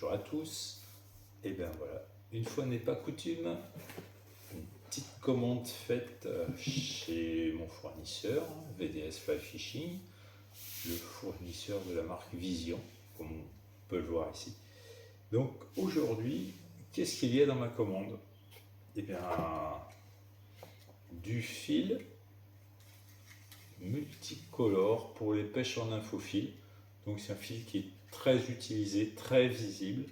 Bonjour à tous. Et bien voilà, une fois n'est pas coutume, une petite commande faite chez mon fournisseur, VDS Fly Fishing, le fournisseur de la marque Vision, comme on peut le voir ici. Donc aujourd'hui, qu'est-ce qu'il y a dans ma commande? Eh bien, du fil multicolore pour les pêches en infofil. Donc c'est un fil qui est très utilisé, très visible,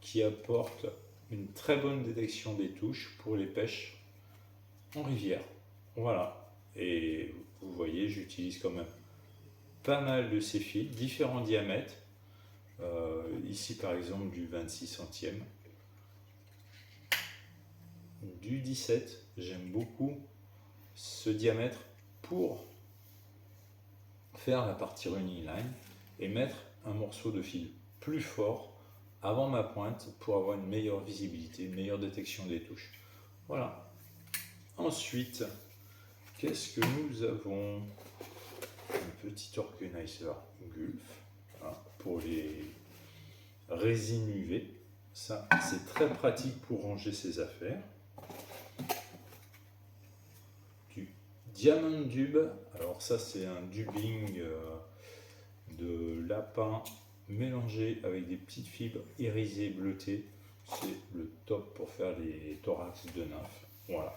qui apporte une très bonne détection des touches pour les pêches en rivière. Voilà. Et vous voyez, j'utilise quand même pas mal de ces fils, différents diamètres. Ici par exemple du 26 centièmes, du 17. J'aime beaucoup ce diamètre pour faire la partie running line et mettre un morceau de fil plus fort avant ma pointe pour avoir une meilleure visibilité, une meilleure détection des touches. Voilà. Ensuite, qu'est-ce que nous avons? Un petit organizer Gulf, voilà, pour les résines UV. Ça, c'est très pratique pour ranger ses affaires. Du Diamond Dub. Alors ça, c'est un dubbing de lapin mélangé avec des petites fibres irisées bleutées. C'est le top pour faire les thorax de nymphes. Voilà.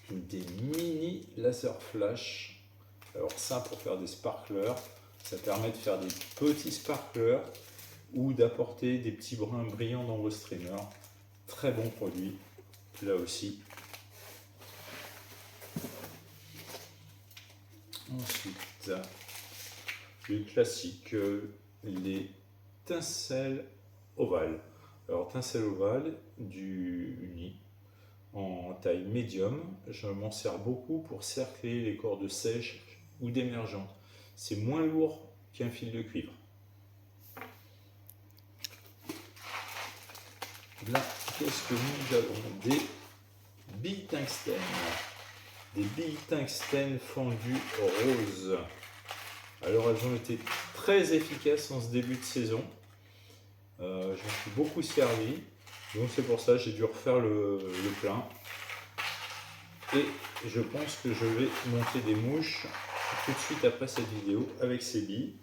Des mini laser flash. Alors ça, pour faire des sparklers, ça permet de faire des petits sparklers ou d'apporter des petits brins brillants dans vos streamers. Très bon produit, là aussi. Ensuite, le classique, les tincelles ovales. Alors, tincelles ovales du Uni en taille médium, je m'en sers beaucoup pour cercler les cordes sèches ou d'émergentes. C'est moins lourd qu'un fil de cuivre. Là, qu'est-ce que nous avons? Des billes tungstène. Des billes tungstène fendues roses. Alors, elles ont été très efficaces en ce début de saison. Je m'en suis beaucoup servi. Donc, c'est pour ça que j'ai dû refaire le plein. Et je pense que je vais monter des mouches tout de suite après cette vidéo avec ces billes.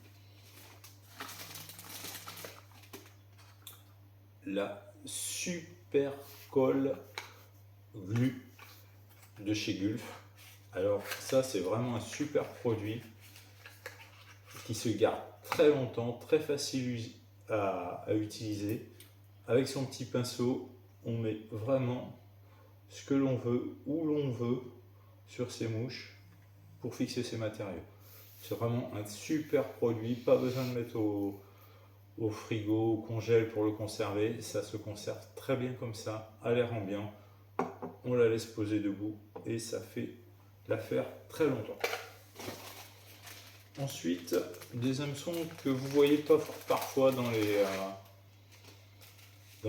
La super colle glue de chez Gulf. Alors ça, c'est vraiment un super produit qui se garde très longtemps, très facile à utiliser. Avec son petit pinceau, on met vraiment ce que l'on veut, où l'on veut sur ces mouches pour fixer ces matériaux. C'est vraiment un super produit, pas besoin de mettre au frigo, au congèle pour le conserver. Ça se conserve très bien comme ça, à l'air ambiant. On la laisse poser debout et ça fait l'affaire très longtemps. Ensuite, des hameçons que vous voyez pas parfois dans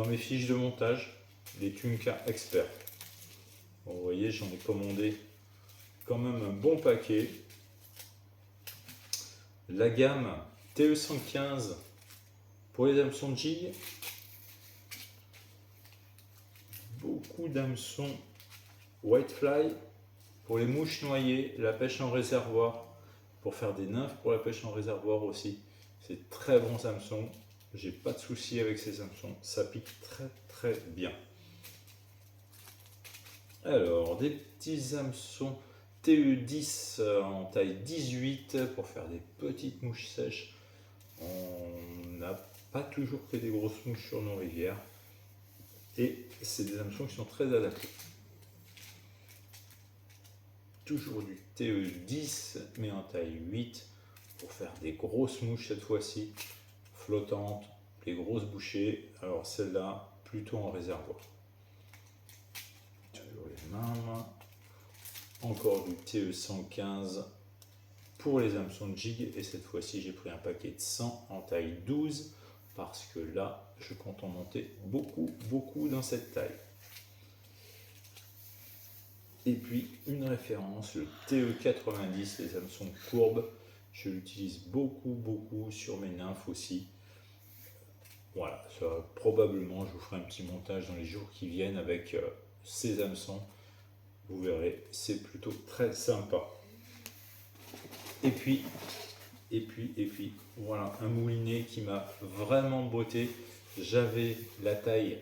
mes fiches de montage, des Tunka Expert. Bon, vous voyez, j'en ai commandé quand même un bon paquet. La gamme TE115 pour les hameçons jig. Beaucoup d'hameçons Whitefly pour les mouches noyées, la pêche en réservoir, pour faire des nymphes pour la pêche en réservoir aussi. C'est très bons hameçons. J'ai pas de souci avec ces hameçons. Ça pique très très bien. Alors, des petits hameçons TE10 en taille 18 pour faire des petites mouches sèches. On n'a pas toujours que des grosses mouches sur nos rivières. Et c'est des hameçons qui sont très adaptés. Toujours du TE10, mais en taille 8 pour faire des grosses mouches cette fois-ci, flottantes, les grosses bouchées. Alors celle-là, plutôt en réservoir. Toujours les mêmes. Encore du TE115 pour les hameçons de jig. Et cette fois-ci, j'ai pris un paquet de 100 en taille 12 parce que là, je compte en monter beaucoup dans cette taille. Et puis une référence, le TE90, les hameçons courbes, Je l'utilise beaucoup sur mes nymphes aussi. Voilà, ça, probablement je vous ferai un petit montage dans les jours qui viennent avec ces hameçons. Vous verrez, c'est plutôt très sympa. Et puis, voilà, un moulinet qui m'a vraiment botté. J'avais la taille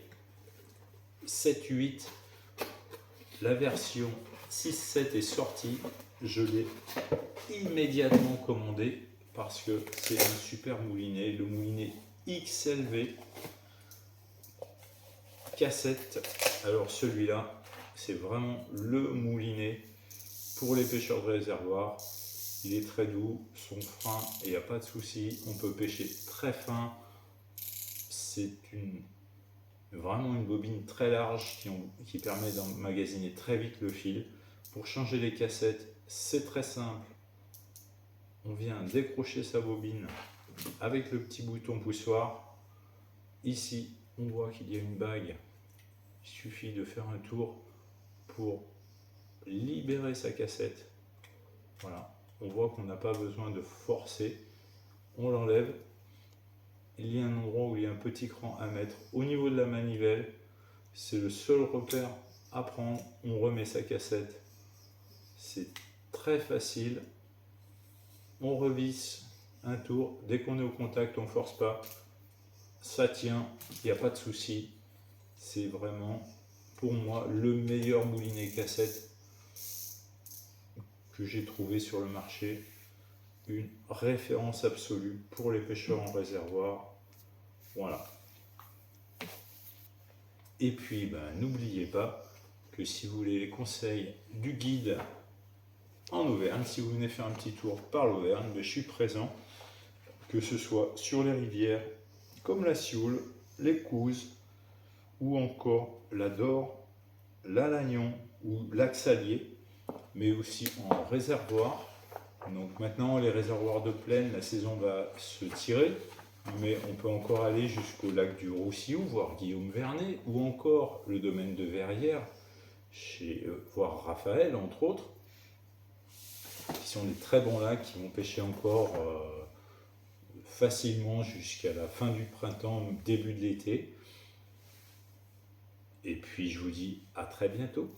7-8. La version 6-7 est sortie. Je l'ai immédiatement commandé parce que c'est un super moulinet. Le moulinet XLV cassette. Alors celui-là, c'est vraiment le moulinet pour les pêcheurs de réservoir. Il est très doux, son frein, il n'y a pas de souci. On peut pêcher très fin. C'est vraiment une bobine très large qui permet d'emmagasiner très vite le fil. Pour changer les cassettes, c'est très simple. On vient décrocher sa bobine avec le petit bouton poussoir. Ici, on voit qu'il y a une bague. Il suffit de faire un tour pour libérer sa cassette. Voilà, on voit qu'on n'a pas besoin de forcer. On l'enlève. Il y a un endroit où il y a un petit cran à mettre au niveau de la manivelle. C'est le seul repère à prendre. On remet sa cassette. C'est très facile. On revisse un tour. Dès qu'on est au contact, on ne force pas. Ça tient, il n'y a pas de souci. C'est vraiment, pour moi, le meilleur moulinet cassette que j'ai trouvé sur le marché. Une référence absolue pour les pêcheurs en réservoir. Voilà. Et puis, n'oubliez pas que si vous voulez les conseils du guide en Auvergne, si vous venez faire un petit tour par l'Auvergne, je suis présent, que ce soit sur les rivières comme la Sioule, les Couzes, ou encore la Dore, la Lannion ou l'Axalier, mais aussi en réservoir. Donc maintenant, les réservoirs de plaine, la saison va se tirer, mais on peut encore aller jusqu'au lac du Roussillou, voir Guillaume Vernet, ou encore le domaine de Verrières, voir Raphaël, entre autres, qui sont des très bons lacs qui vont pêcher encore facilement jusqu'à la fin du printemps, début de l'été. Et puis je vous dis à très bientôt.